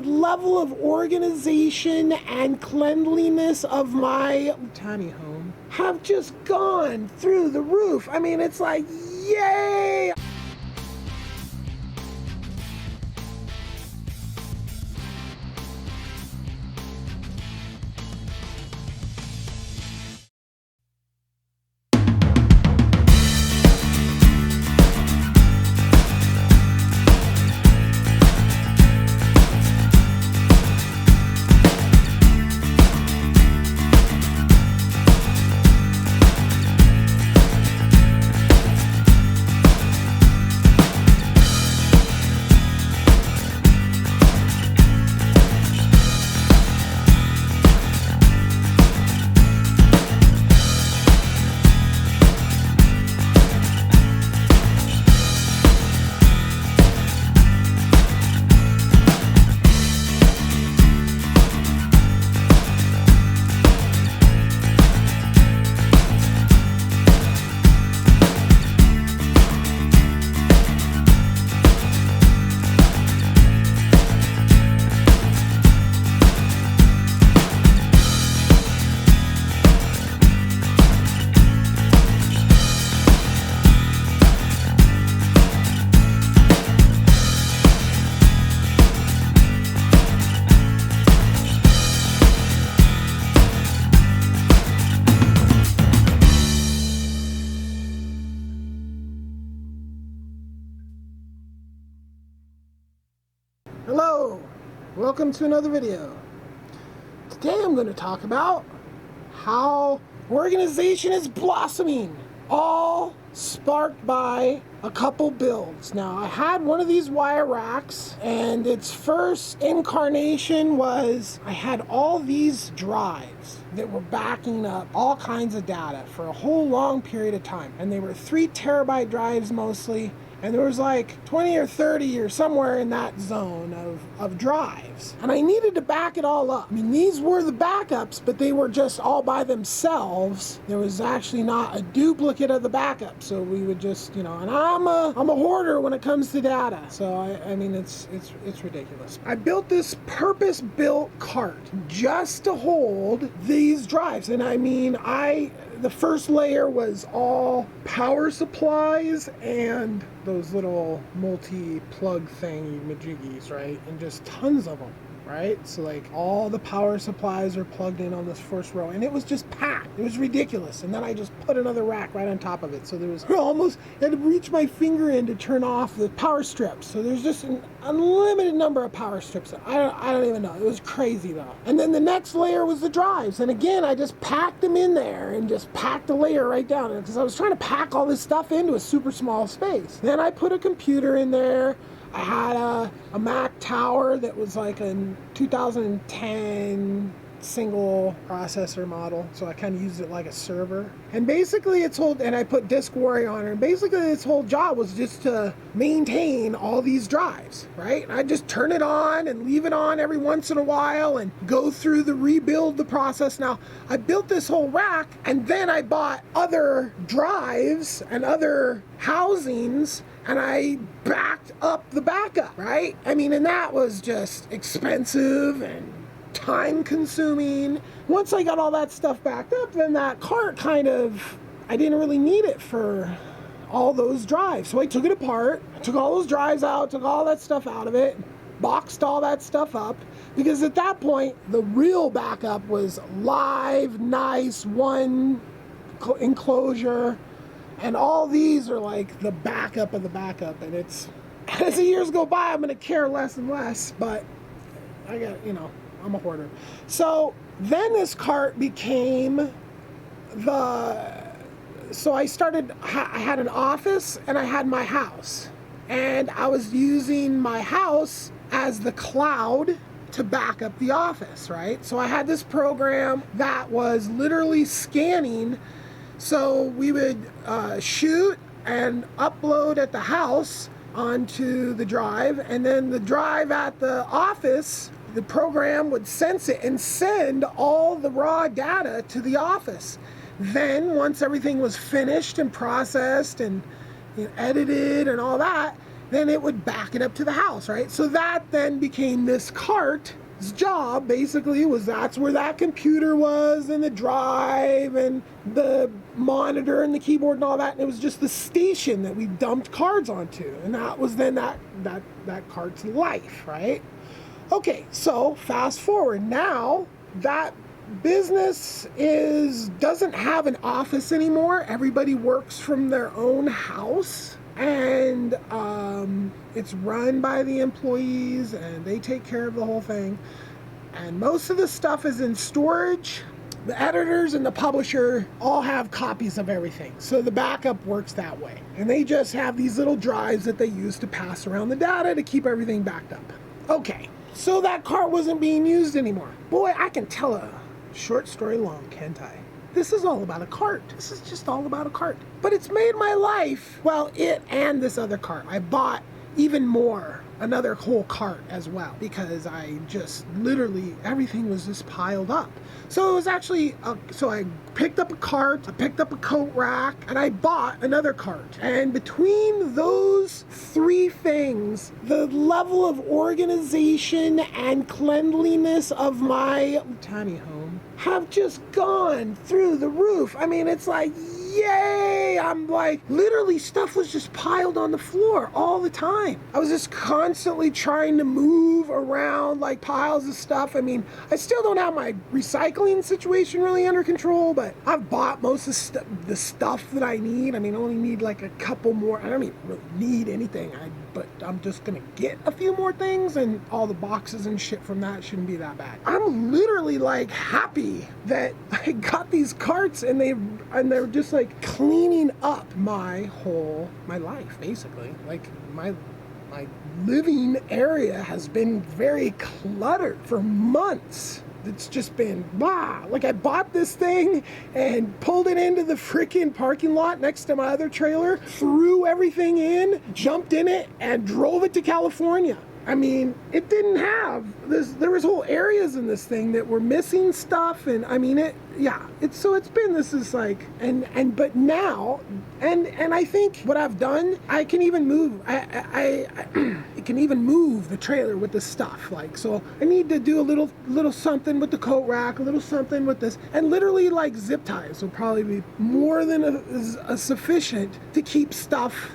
level of organization and cleanliness of my tiny home have just gone through the roof. I mean, it's like, yay! Hello, welcome to another video. Today I'm going to talk about how organization is blossoming, all sparked by a couple builds. Now, I had one of these wire racks, and its first incarnation was I had all these drives that were backing up all kinds of data for a whole long period of time, and they were 3 terabyte drives mostly. And there was like 20 or 30 or somewhere in that zone of drives. And I needed to back it all up. I mean, these were the backups, but they were just all by themselves. There was actually not a duplicate of the backup. So we would just, and I'm a hoarder when it comes to data. So I mean, it's ridiculous. I built this purpose-built cart just to hold these drives. And I mean, the first layer was all power supplies and those little multi-plug thingy majiggies, right? And just tons of them, right? So like all the power supplies are plugged in on this first row, and it was just packed. It was ridiculous. And then I just put another rack right on top of it. So there was almost, I had to reach my finger in to turn off the power strips. So there's just an unlimited number of power strips. I don't even know. It was crazy though. And then the next layer was the drives. And again, I just packed them in there and just packed the layer right down because I was trying to pack all this stuff into a super small space. Then I put a computer in there. I had a Mac Tower that was like a 2010 single processor model, so I kind of used it like a server. And basically and I put Disk Warrior on it, and basically its whole job was just to maintain all these drives, right? And I just turn it on and leave it on every once in a while and go through rebuild the process. Now, I built this whole rack, and then I bought other drives and other housings, and I backed up the backup, right? I mean, and that was just expensive and time consuming. Once I got all that stuff backed up, then that cart I didn't really need it for all those drives. So I took it apart, took all those drives out, took all that stuff out of it, boxed all that stuff up, because at that point, the real backup was live, nice, one enclosure, and all these are like the backup of the backup. And as the years go by, I'm going to care less and less, but I got, I'm a hoarder. So then this cart became so I had an office and I had my house. And I was using my house as the cloud to back up the office, right? So I had this program that was literally scanning. So we would shoot and upload at the house onto the drive, and then the drive at the office, the program would sense it and send all the raw data to the office. Then once everything was finished and processed and edited and all that, then it would back it up to the house, right? So that then became this cart's job, basically, was that's where that computer was, and the drive, and the monitor, and the keyboard, and all that, and it was just the station that we dumped cards onto, and that was then that cart's life, right? Okay, so fast forward, now that business doesn't have an office anymore. Everybody works from their own house, and it's run by the employees, and they take care of the whole thing, and most of the stuff is in storage. The editors and the publisher all have copies of everything, so the backup works that way, and they just have these little drives that they use to pass around the data to keep everything backed up. Okay, so that cart wasn't being used anymore. Boy, I can tell a short story long, can't I? This is all about a cart. This is just all about a cart. But it's made my life, well, it and this other cart. I bought even more, another whole cart as well, because I just literally, everything was just piled up. So it was actually, so I picked up a cart, I picked up a coat rack, and I bought another cart. And between those three things, the level of organization and cleanliness of my tiny home have just gone through the roof. I mean, it's like, yay! I'm like, literally stuff was just piled on the floor all the time. I was just constantly trying to move around like piles of stuff. I mean, I still don't have my recycling situation really under control, but I've bought most of the stuff that I need. I mean, I only need like a couple more. I don't even really need anything, but I'm just gonna get a few more things, and all the boxes and shit from that shouldn't be that bad. I'm literally like happy that I got these carts, and they're just like cleaning up my life, basically. Like my living area has been very cluttered for months. It's just been blah. Like, I bought this thing and pulled it into the freaking parking lot next to my other trailer, threw everything in, jumped in it, and drove it to California. I mean, it didn't have this. There was whole areas in this thing that were missing stuff, and I mean, this is like, but now, and I think what I've done, I can even move. It can even move the trailer with this stuff. Like, so I need to do a little something with the coat rack, a little something with this, and literally like zip ties will probably be more than a sufficient to keep stuff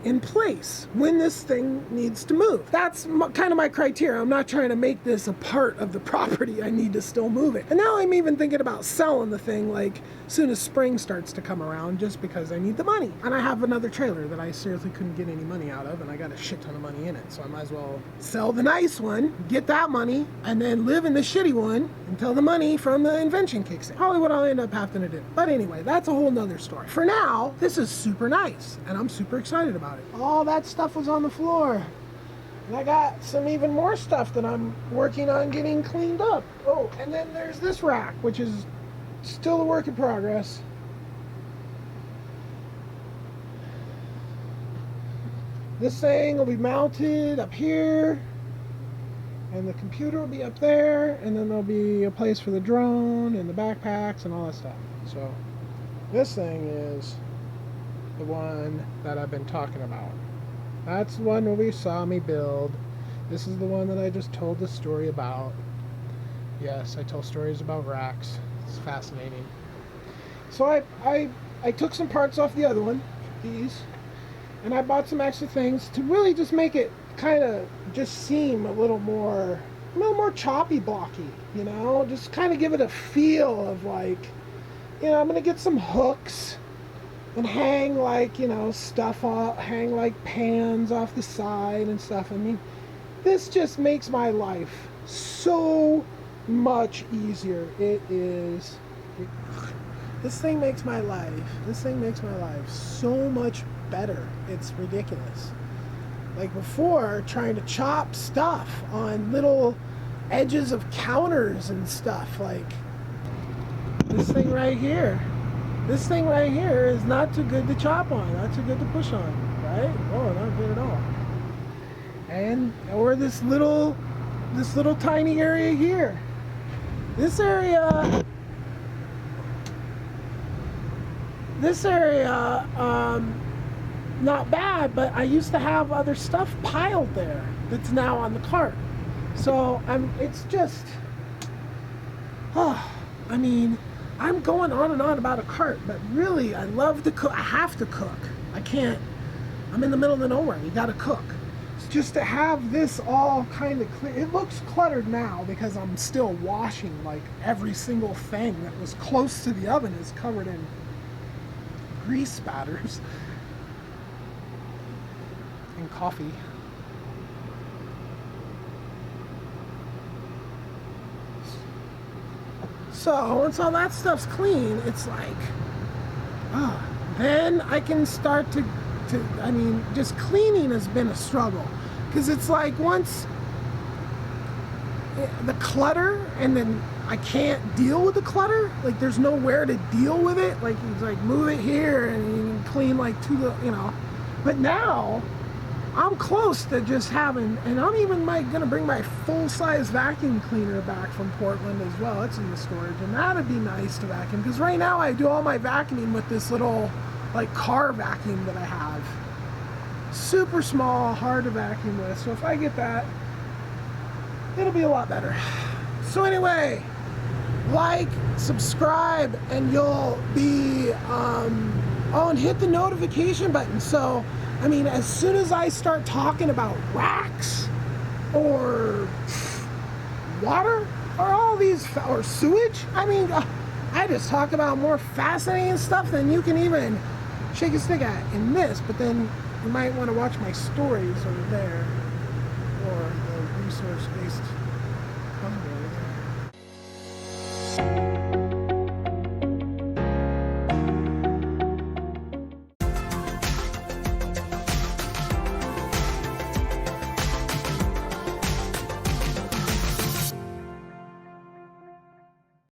in place when this thing needs to move. That's kind of my criteria. I'm not trying to make this a part of the property. I need to still move it. And now I'm even thinking about selling the thing like soon as spring starts to come around, just because I need the money. And I have another trailer that I seriously couldn't get any money out of, and I got a shit ton of money in it. So I might as well sell the nice one, get that money, and then live in the shitty one until the money from the invention kicks in. Probably what I'll end up having to do. But anyway, that's a whole nother story. For now, this is super nice, and I'm super excited about it. All that stuff was on the floor. And I got some even more stuff that I'm working on getting cleaned up. Oh, and then there's this rack, which is still a work in progress. This thing will be mounted up here, and the computer will be up there, and then there'll be a place for the drone and the backpacks and all that stuff. So this thing is the one that I've been talking about. That's the one where we saw me build. This is the one that I just told the story about. Yes, I tell stories about racks. It's fascinating. So I took some parts off the other one, these, and I bought some extra things to really just make it kind of just seem a little more choppy blocky, you know, just kind of give it a feel of like, you know, I'm gonna get some hooks and hang like, you know, stuff off, hang like pans off the side and stuff. I mean, this just makes my life so much easier. This thing makes my life so much better. It's ridiculous. Like before, trying to chop stuff on little edges of counters and stuff, like this thing right here. This thing right here is not too good to chop on, not too good to push on, right? Oh, not good at all. Or this little tiny area here. This area, not bad, but I used to have other stuff piled there that's now on the cart. So it's just, I mean, I'm going on and on about a cart, but really, I love to cook. I have to cook. I can't. I'm in the middle of nowhere. You got to cook. It's just to have this all kind of clear. It looks cluttered now because I'm still washing. Like every single thing that was close to the oven is covered in grease spatters and coffee. So once all that stuff's clean, it's like, then I can start to, I mean, just cleaning has been a struggle. Because it's like once the clutter, and then I can't deal with the clutter, like there's nowhere to deal with it. Like it's like move it here and you can clean like but now I'm close to just having, and I'm even gonna bring my full-size vacuum cleaner back from Portland as well. It's in the storage, and that'd be nice to vacuum, because right now I do all my vacuuming with this little like car vacuum that I have. Super small, hard to vacuum with, so if I get that, it'll be a lot better. So anyway, like, subscribe, and you'll be, and hit the notification button. So I mean, as soon as I start talking about racks or water or all these, or sewage, I mean, I just talk about more fascinating stuff than you can even shake a stick at in this. But then you might want to watch my stories over there, or the resource-based